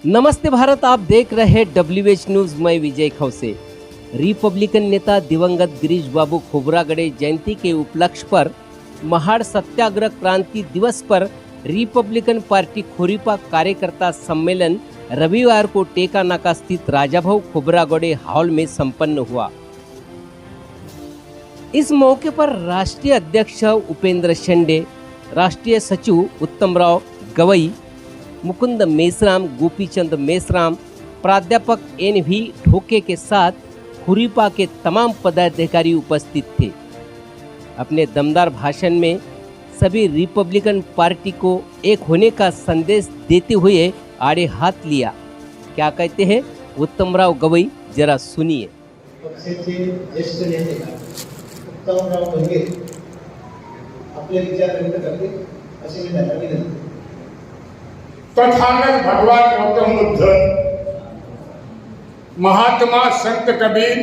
नमस्ते भारत, आप देख रहे हैं WH न्यूज। मैं विजय खौसे। रिपब्लिकन नेता दिवंगत गिरीश बाबू खोब्रागड़े जयंती के उपलक्ष्य पर महाड़ सत्याग्रह क्रांति दिवस पर रिपब्लिकन पार्टी खोरीपा कार्यकर्ता सम्मेलन रविवार को टेका नाका स्थित राजाभाऊ खोब्रागड़े हॉल में संपन्न हुआ। इस मौके पर राष्ट्रीय अध्यक्ष उपेंद्र शेंडे, राष्ट्रीय सचिव उत्तमराव गवई, मुकुंद मेश्राम, गोपीचंद मेश्राम, प्राध्यापक NV ढोके के साथ खोरीपा के तमाम पदाधिकारी उपस्थित थे। अपने दमदार भाषण में सभी रिपब्लिकन पार्टी को एक होने का संदेश देते हुए आड़े हाथ लिया। क्या कहते हैं उत्तमराव गवई, जरा सुनिए। पक्षाचे ज्येष्ठ नेते उत्तमराव गवई आपले विचार व्यक्त करतील असे मी त्यांना विनंती। तथागत भगवान गौतम बुद्ध, महात्मा संत कबीर,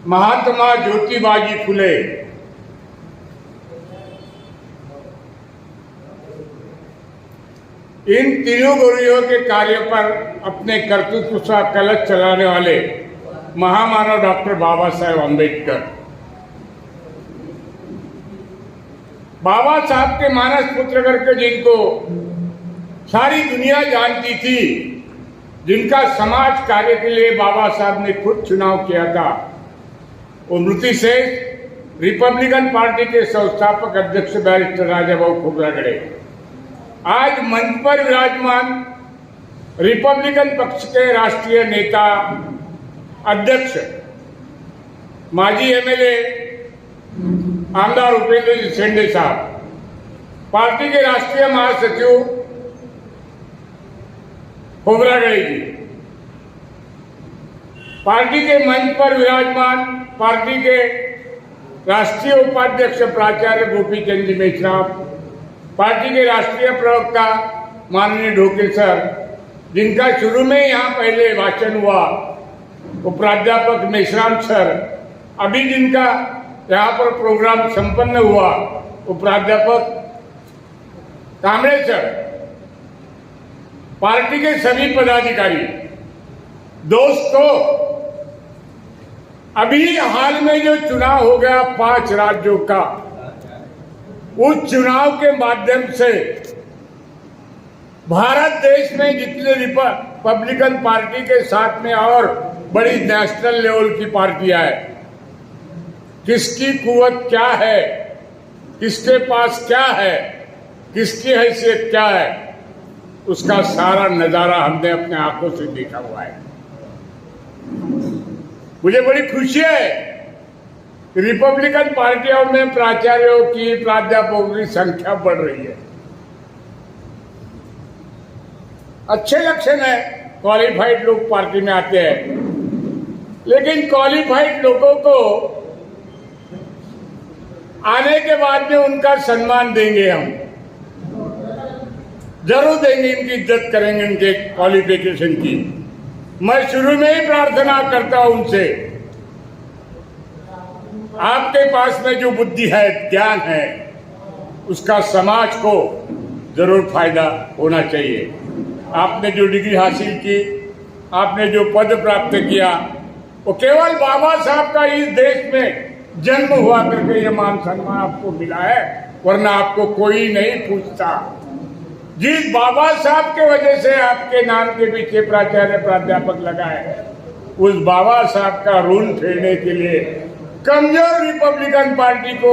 महात्मा ज्योतिबाजी फुले, इन तीनों गुरुओं के कार्य पर अपने कर्तृत्व का कलश चलाने वाले महामानव डॉक्टर बाबा साहेब अम्बेडकर, बाबा साहब के मानस पुत्र करके जिनको सारी दुनिया जानती थी, जिनका समाज कार्य के लिए बाबा साहब ने खुद चुनाव किया था, वो मृत्यु से रिपब्लिकन पार्टी के संस्थापक अध्यक्ष बैरिस्टर राजाभाऊ खोब्रागड़े आज मंच पर विराजमान रिपब्लिकन पक्ष के राष्ट्रीय नेता, अध्यक्ष, माजी MLA आमदार उपेंद्र शेंडे साहब, पार्टी के राष्ट्रीय महासचिव खोब्रागड़े जी, पार्टी के मंच पर विराजमान पार्टी के राष्ट्रीय उपाध्यक्ष प्राचार्य गोपीचंद जी मेश्राम, पार्टी के राष्ट्रीय प्रवक्ता माननीय ढोके सर, जिनका शुरू में यहाँ पहले भाषण हुआ, वो प्राध्यापक मेश्राम सर, अभी जिनका यहाँ पर प्रोग्राम संपन्न हुआ वो प्राध्यापक कामड़े सर, पार्टी के सभी पदाधिकारी, दोस्तों, अभी हाल में जो चुनाव हो गया 5 राज्यों का, उस चुनाव के माध्यम से भारत देश में जितने रिपब्लिकन पार्टी के साथ में और बड़ी नेशनल लेवल की पार्टियां हैं, किसकी कुवत क्या है, किसके पास क्या है, किसकी हैसियत क्या है, उसका सारा नजारा हमने अपने आंखों से देखा हुआ है। मुझे बड़ी खुशी है कि रिपब्लिकन पार्टियों में प्राचार्यों की, प्राध्यापकों की संख्या बढ़ रही है। अच्छे लक्षण है, क्वालिफाइड लोग पार्टी में आते हैं, लेकिन क्वालिफाइड लोगों को आने के बाद में उनका सम्मान देंगे, हम जरूर देंगे, इनकी इज्जत करेंगे, इनके क्वालिफिकेशन की। मैं शुरू में ही प्रार्थना करता हूं उनसे, आपके पास में जो बुद्धि है, ज्ञान है, उसका समाज को जरूर फायदा होना चाहिए। आपने जो डिग्री हासिल की, आपने जो पद प्राप्त किया, वो केवल बाबा साहब का इस देश में जन्म हुआ करके ये मान सम्मान आपको मिला है, वरना आपको कोई नहीं पूछता। जिस बाबा साहब के वजह से आपके नाम के पीछे प्राचार्य प्राध्यापक लगा है, उस बाबा साहब का ऋण फेरने के लिए, कमजोर रिपब्लिकन पार्टी को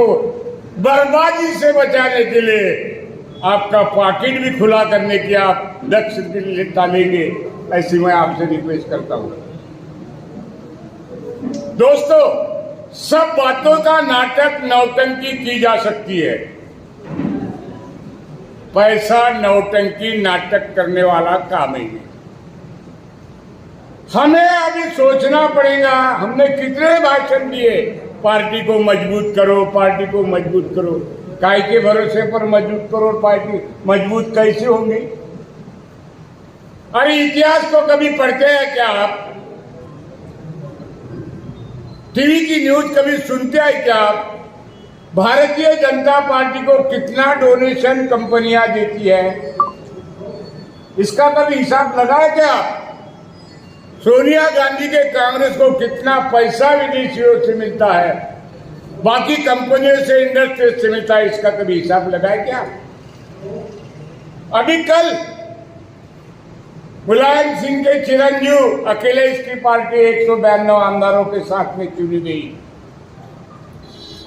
बर्बादी से बचाने के लिए, आपका पॉकेट भी खुला करने की आप दक्षता लेंगे, ऐसी मैं आपसे रिक्वेस्ट करता हूं। दोस्तों, सब बातों का नाटक, नौटंकी की जा सकती है, पैसा नौटंकी नाटक करने वाला काम ही है। हमें अभी सोचना पड़ेगा, हमने कितने भाषण दिए, पार्टी को मजबूत करो, पार्टी को मजबूत करो, काय के भरोसे पर मजबूत करो, पार्टी मजबूत कैसे होंगी? अरे इतिहास को कभी पढ़ते हैं क्या आप? टीवी की न्यूज कभी सुनते हैं क्या आप? भारतीय जनता पार्टी को कितना डोनेशन कंपनियां देती है? इसका कभी हिसाब लगाए क्या? सोनिया गांधी के कांग्रेस को कितना पैसा विदेशियों से मिलता है, बाकी कंपनियों से, इंडस्ट्री से मिलता है, इसका कभी हिसाब लगाए क्या? अभी कल मुलायम सिंह के चिरंजीव अकेले इसकी पार्टी 192 आमदारों के साथ में चुनी गई।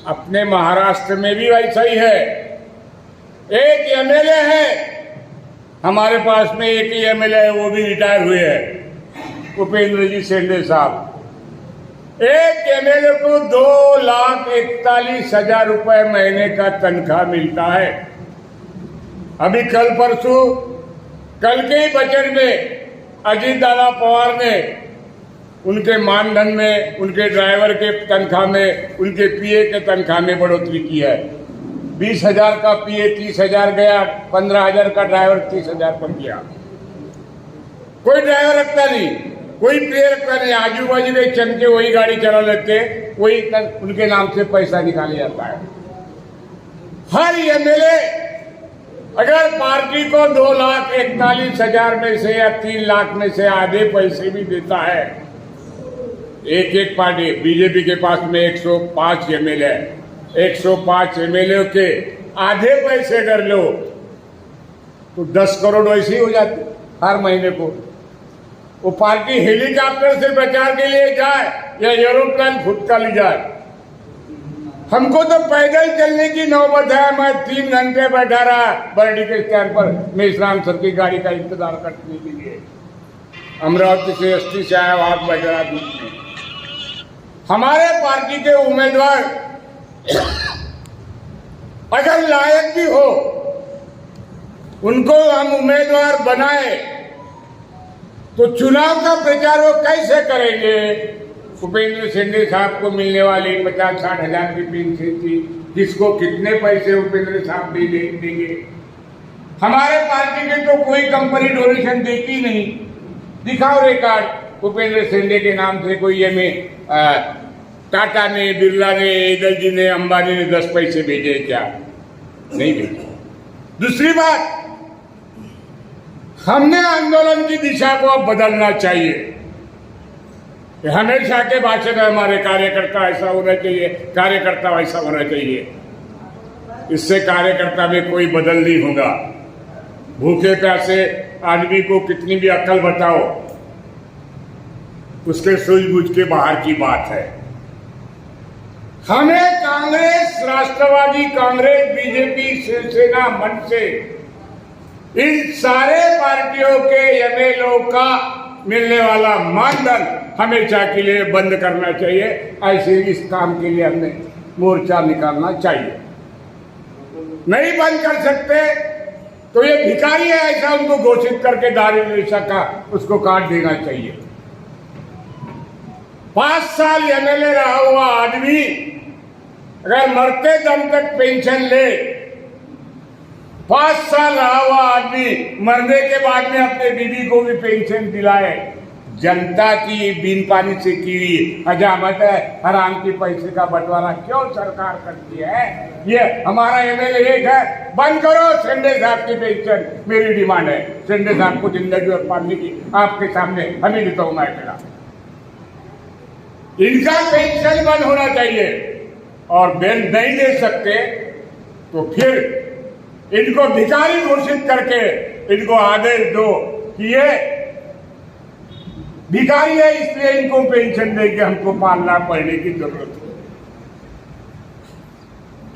अपने महाराष्ट्र में भी वैसा ही है। एक एमएलए है, हमारे पास में एक ही एमएलए है, वो भी रिटायर हुए हैं, उपेंद्र जी शेंडे साहब। एक एमएलए को 2,41,000 रुपए महीने का तनख्वाह मिलता है। अभी कल के ही बजट में अजीत दादा पवार ने उनके मानधन में, उनके ड्राइवर के तनख्वाह में, उनके पीए के तनख्वाह में बढ़ोतरी की है। 20,000 का पीए 30,000 गया, 15,000 का ड्राइवर 30,000 पर गया। कोई ड्राइवर रखता नहीं, कोई पीए रखता नहीं, आजू बाजू के चमके वही गाड़ी चला लेते, वही उनके नाम से पैसा निकाला जाता है। हर एमएलए अगर पार्टी को 2,41,000 में से या 3 लाख में से आधे पैसे भी देता है, एक पार्टी, बीजेपी के पास में 105 एमएलए है, 105 एमएलए के आधे पैसे अगर लो तो 10 करोड़ वैसे ही हो जाते हर महीने को। वो पार्टी हेलीकॉप्टर से प्रचार के लिए जाए या एरोप्लेन खुद का ले जाए, हमको तो पैदल चलने की नौबत है। मैं 3 घंटे बैठा रहा बरडी के स्टैंड पर मेश्राम सर की गाड़ी का इंतजार करने के लिए। अमरावती से एसटी से आया, वहां बैठा रहा धूप में। हमारे पार्टी के उम्मीदवार अगर लायक भी हो, उनको हम उम्मीदवार बनाए तो चुनाव का प्रचार वो कैसे करेंगे? उपेंद्र शेंडे साहब को मिलने वाली 50-60 हजार की पेंशन थी, जिसको कितने पैसे उपेंद्र साहब देंगे? हमारे पार्टी के तो कोई कंपनी डोनेशन देती नहीं। दिखाओ रिकॉर्ड, उपेंद्र शेंडे के नाम से कोई हमें टाटा ने, बिरला ने, एदल जी ने, अंबानी ने 10 पैसे भेजे क्या? नहीं भेजे। दूसरी बात, हमने आंदोलन की दिशा को अब बदलना चाहिए। हमेशा के भाषण है हमारे कार्यकर्ता ऐसा होना चाहिए, कार्यकर्ता वैसा होना चाहिए। इससे कार्यकर्ता में कोई बदल नहीं होगा। भूखे प्यासे आदमी को कितनी भी अक्ल बताओ, उसके सूझबूझ के बाहर की बात है। हमें कांग्रेस, राष्ट्रवादी कांग्रेस, बीजेपी, शिवसेना, मन से इन सारे पार्टियों के एमएलए का मिलने वाला मानधन हमेशा के लिए बंद करना चाहिए। ऐसे इस काम के लिए हमें मोर्चा निकालना चाहिए। नहीं बंद कर सकते तो ये भिखारी है ऐसा उनको घोषित करके दारिद्र्य का उसको काट देना चाहिए। 5 साल एमएलए रहा हुआ आदमी अगर मरते दम तक पेंशन ले, 5 साल रहा हुआ आदमी मरने के बाद में अपने बीवी को भी पेंशन दिलाए, जनता की बिन पानी से की हजामत है, हराम की पैसे का बंटवारा क्यों सरकार करती है? ये हमारा एमएलए एक है, बंद करो शेंडे साहब की पेंशन। मेरी डिमांड है शेंडे साहब को जिंदगी और पालने की, आपके सामने हमें देता हूं मैं मेरा। इनका पेंशन बंद होना चाहिए और बेल नहीं दे सकते तो फिर इनको भिखारी घोषित करके इनको आदेश दो कि ये भिखारी है इसलिए इनको पेंशन देके हमको पालना पड़ने की जरूरत है।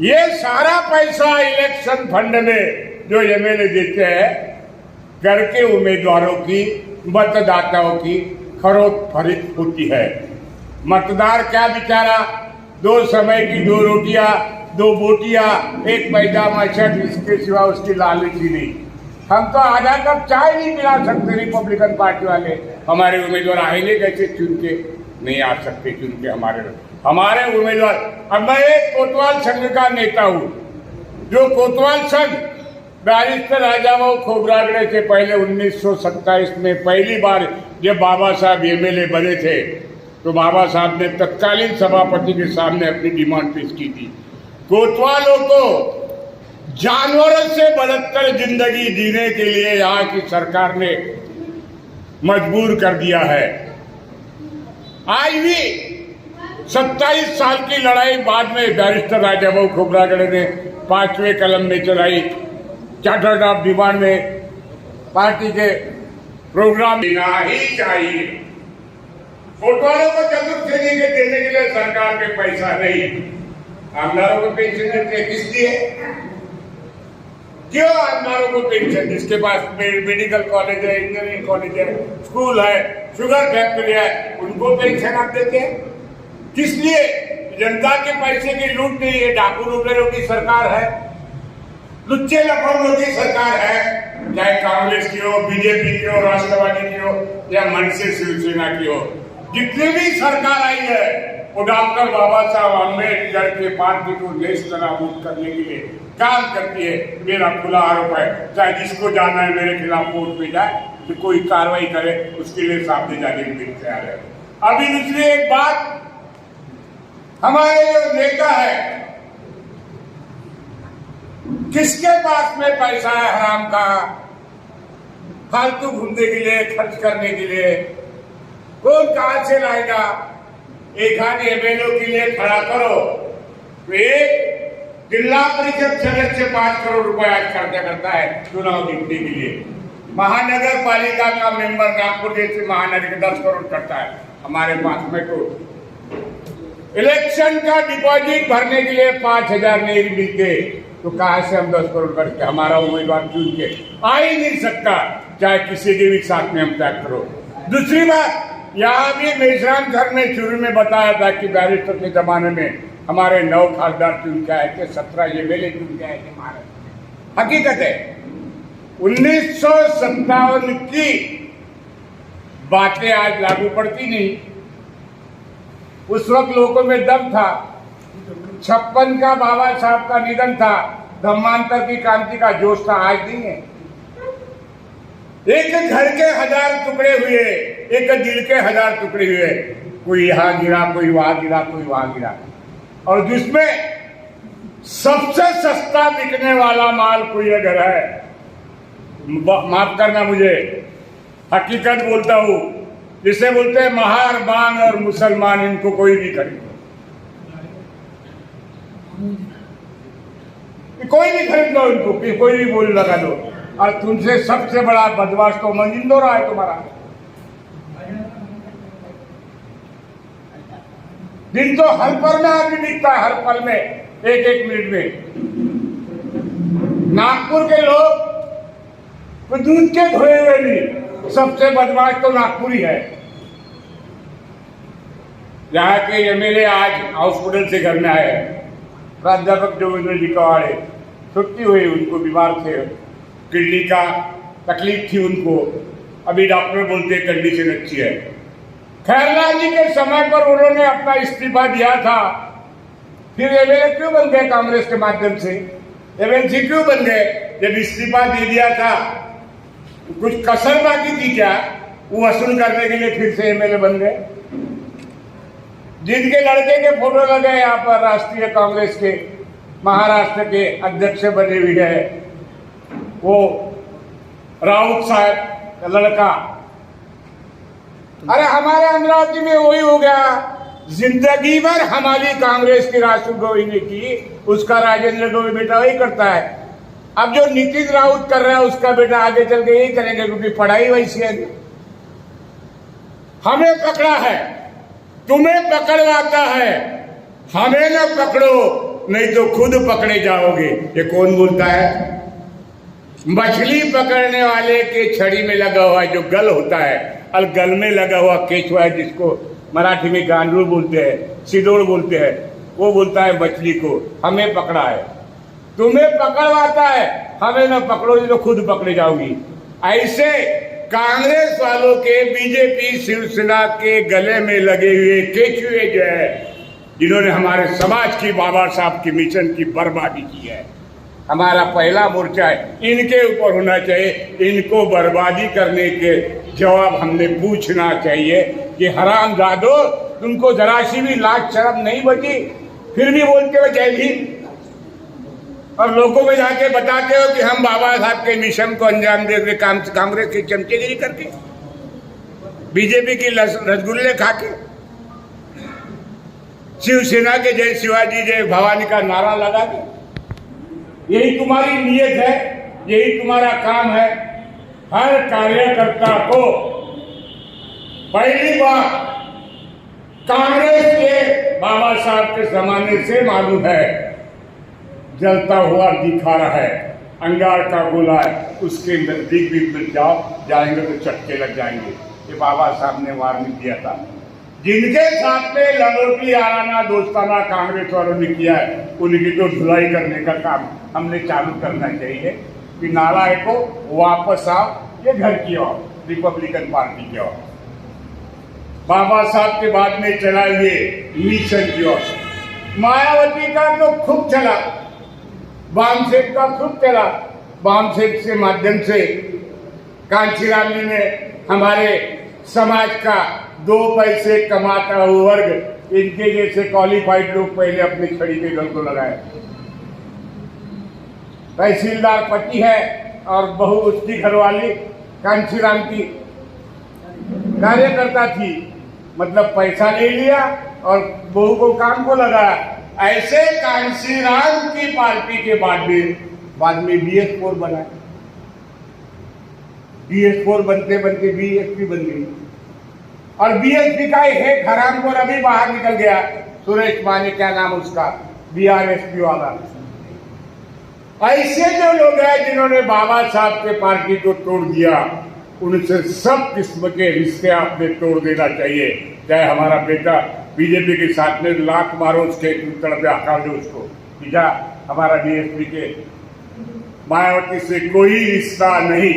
ये सारा पैसा इलेक्शन फंड में जो एमएलए देते हैं करके उम्मीदवारों की, मतदाताओं की खरोट फरीद होती है। मतदार क्या बेचारा 2 समय की 2 रोटियां, 2 बोटियां, 1 पैजामा शर्ट, इसके सिवा उसकी लालच ही नहीं। हम तो आधा कप चाय नहीं पिला सकते रिपब्लिकन पार्टी वाले। हमारे उम्मीदवार आएंगे कैसे चुन के? नहीं आ सकते चुन के हमारे उम्मीदवार। अब मैं एक कोतवाल संघ का नेता हूं, जो कोतवाल संघ बैरिस्टर राजाभाऊ खोबरागड़े से पहले 1927 में पहली बार जब बाबा साहब एमएलए बने थे तो बाबा साहब ने तत्कालीन सभापति के सामने अपनी डिमांड पेश की थी। कोतवालों को जानवरों से बदतर जिंदगी जीने के लिए यहाँ की सरकार ने मजबूर कर दिया है। आज भी 27 साल की लड़ाई बाद में बैरिस्टर राजाभाऊ खोब्रागड़े ने 5वें कलम में चलाई, चार्टर्ड ऑफ डिमांड में पार्टी के प्रोग्राम देना ही चाहिए। कोटवालों को चतुर्थ के देने के लिए सरकार के पैसा नहीं, आमदारों को पेंशन देते किस लिए? क्यों आमदारों को पेंशन? जिसके पास मेडिकल कॉलेज है, इंजीनियरिंग कॉलेज है, स्कूल है, शुगर फैक्ट्री है, उनको पेंशन आप देते हैं किस लिए? जनता के पैसे की लूट नहीं है, डाकू लुटेरों की सरकार है, लुच्चे लफंगों की सरकार है, चाहे कांग्रेस की हो, बीजेपी की हो, राष्ट्रवादी की हो या मनसे शिवसेना की हो। जितनी भी सरकार आई है वो डॉक्टर बाबा साहब अम्बेडकर के पार्टी को नेस्तनाबूद करने के लिए काम करती है। मेरा खुला आरोप है, चाहे जिसको जाना है मेरे खिलाफ कोर्ट में जाए, तो कोई कार्रवाई करे, उसके लिए सामने जाने के लिए तैयार है। अभी दूसरी एक बात, हमारे जो नेता है किसके पास में पैसा है हराम का, फालतू घूमने के लिए, खर्च करने के लिए? कौन कहां से लाएगा? एक आध एमएलए के लिए खड़ा करो तो एक जिला परिषद सदस्य 5 करोड़ रुपए आज खर्चा करता है चुनाव जीतने के लिए। महानगर पालिका का मेंबर नागपुर जैसे महानगर 10 करोड़ करता है। हमारे पास में तो इलेक्शन का डिपॉजिट भरने के लिए 5,000 नहीं मिलते, तो कहां से हम 10 करोड़ करके हमारा उम्मीदवार चुन के आ ही नहीं सकता, चाहे किसी के भी साथ में हम तय करो। दूसरी बात, यहाँ भी मेश्राम सर ने शुरू में बताया था कि बैरिस्टर के जमाने में हमारे 9 खासदार चुन के आए थे, 17 एमएलए चुन के आए थे महाराष्ट्र। हकीकत है 1957 की बातें आज लागू पड़ती नहीं। उस वक्त लोगों में दम था। 56 का बाबा साहब का निधन था, धर्मांतर की क्रांति का जोश था, आज नहीं है। एक घर के 1000 टुकड़े हुए, एक दिल के 1000 टुकड़े हुए, कोई यहाँ गिरा, कोई वहां गिरा, कोई वहां गिरा। और जिसमें सबसे सस्ता बिकने वाला माल कोई अगर है, माफ करना मुझे, हकीकत बोलता हूं, जिसे बोलते हैं महार बांग और मुसलमान, इनको कोई नहीं खरीदो, कोई नहीं खरीद लो इनको, कोई भी बोल लगा दो। और तुमसे सबसे बड़ा बदमाश तो मंजिंदोरा है तुम्हारा। दिन तो हर पल में आदमी दिखता है, हर पल में, एक मिनट में। नागपुर के लोग तो दूध के धोए हुए नहीं, सबसे बदमाश तो नागपुरी है। यहाँ के एमएलए आज हॉस्पिटल से घर में आए हैं, प्राध्यापक जोगिंद्र जी कवाड़े, छुट्टी हुई, उनको बीमार थे, किडनी का तकलीफ थी उनको, अभी डॉक्टर बोलते कंडीशन अच्छी है। खैरलाल जी के समय पर उन्होंने अपना इस्तीफा दिया था, फिर एमएलए क्यों बन गए कांग्रेस के माध्यम से? एमएलसी क्यों बन गए? जब इस्तीफा दे दिया था, कुछ कसर बाकी थी क्या? वो वसूल करने के लिए फिर से एमएलए बन गए। जिनके लड़के के फोटो लगे यहाँ पर राष्ट्रीय कांग्रेस के महाराष्ट्र के अध्यक्ष बने हुए हैं, वो राउत साहब का लड़का। अरे हमारे अमरावती में वही हो गया, जिंदगी भर हमारी कांग्रेस की राशि गोई ने की, उसका राजेंद्र गोई बेटा वही करता है। अब जो नीतीश राउत कर रहा है उसका बेटा आगे चल के यही करेंगे, क्योंकि पढ़ाई वैसी है। हमें पकड़ा है, तुम्हें पकड़वाता है, हमें न पकड़ो नहीं तो खुद पकड़े जाओगे। ये कौन बोलता है? मछली पकड़ने वाले के छड़ी में लगा हुआ जो गल होता है, और गल में लगा हुआ केचुआ है, जिसको मराठी में गांडूर बोलते हैं, सिदोड़ बोलते हैं, वो बोलता है मछली को हमें पकड़ा है। तुम्हें पकड़वाता है, हमें न पकड़ो तो खुद पकड़े जाओगी। ऐसे कांग्रेस वालों के, बीजेपी शिवसेना के गले में लगे हुए केचुए जो है, जिन्होंने हमारे समाज की, बाबा साहब की मिशन की बर्बादी की है। हमारा पहला मोर्चा है, इनके ऊपर होना चाहिए। इनको बर्बादी करने के जवाब हमने पूछना चाहिए कि हरामजादो, तुमको जरा सी भी लाज शर्म नहीं बची, फिर भी बोलते हुए जय भीम। और लोगों में जाके बताते हो कि हम बाबा साहब के मिशन को अंजाम दे रहे, कांग्रेस की चमचेगिरी करके, बीजेपी की रसगुल्ले खा के, शिवसेना के जय शिवाजी जय भवानी का नारा लगा के। यही तुम्हारी नीयत है, यही तुम्हारा काम है। हर कार्यकर्ता को पहली बार कांग्रेस के बाबा साहब के जमाने से मालूम है, जलता हुआ दिखा रहा है, अंगार का गोला है, उसके नजदीक भी मिल जाएंगे तो चटके लग जाएंगे। ये बाबा साहब ने वार्निंग दिया था। जिनके साथ में लंगोटी आना दोस्ताना कांग्रेस वालों ने किया है, उनकी तो धुलाई करने का काम हमने चालू करना चाहिए कि नालायक को वापस आओ, ये घर की आओ, रिपब्लिकन पार्टी की आओ। बाबा साहब के बाद में चला ये मिशन की ओर। मायावती का तो खूब चला, वाम सेठ का खूब चला। वाम सेठ के माध्यम से कांचीराम जी ने हमारे समाज का 2 पैसे कमाता हुआ वर्ग, इनके जैसे क्वालिफाइड लोग पहले अपनी छड़ी के गल को लगाए। तहसीलदार पति है और बहू उसकी घरवाली कांचीराम की कार्यकर्ता थी, मतलब पैसा ले लिया और बहू को काम को लगाया। ऐसे कांचीराम की पार्टी के बाद में BS4 बना। BS4 बनते बनते BSP बन गई और BSP का एक हरामखोर अभी बाहर निकल गया, सुरेश मानी, क्या नाम उसका, BRSP वाला। ऐसे जो लोग हैं जिन्होंने बाबा साहब के पार्टी को तोड़ दिया, उनसे सब किस्म के रिश्ते आपने तोड़ देना चाहिए। चाहे हमारा बेटा बीजेपी के साथ में लात मारो, उसके तरफ पे हटा दो उसको, ठीक है। हमारा DSP के मायावती से कोई रिश्ता नहीं।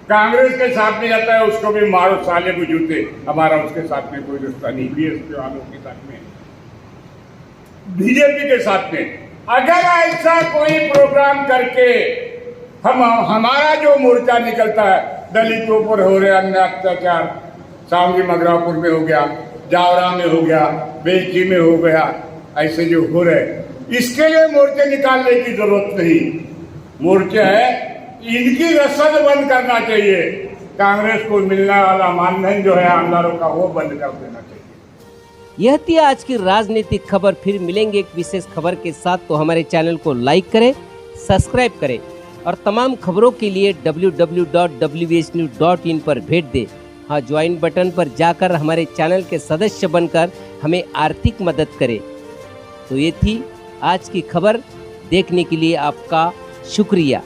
कांग्रेस के साथ में जाता है उसको भी मारो साले को जूते, हमारा उसके साथ में कोई रिश्ता नहीं। BSP वालों के साथ में, बीजेपी के साथ में अगर ऐसा कोई प्रोग्राम करके हमारा जो मोर्चा निकलता है, दलितों पर हो रहे अन्य अत्याचार, सांगी मगरापुर में हो गया, जावरा में हो गया, बेलची में हो गया, ऐसे जो हो रहे, इसके लिए मोर्चे निकालने की जरूरत नहीं। मोर्चे है, इनकी रसद बंद करना चाहिए। कांग्रेस को मिलने वाला मानधन जो है आमदारों का, वो बंद कर देना चाहिए। यह थी आज की राजनीतिक खबर। फिर मिलेंगे एक विशेष खबर के साथ, तो हमारे चैनल को लाइक करें, सब्सक्राइब करें और तमाम खबरों के लिए www.whnews.in पर भेंट दें। हाँ, ज्वाइन बटन पर जाकर हमारे चैनल के सदस्य बनकर हमें आर्थिक मदद करें। तो ये थी आज की खबर। देखने के लिए आपका शुक्रिया।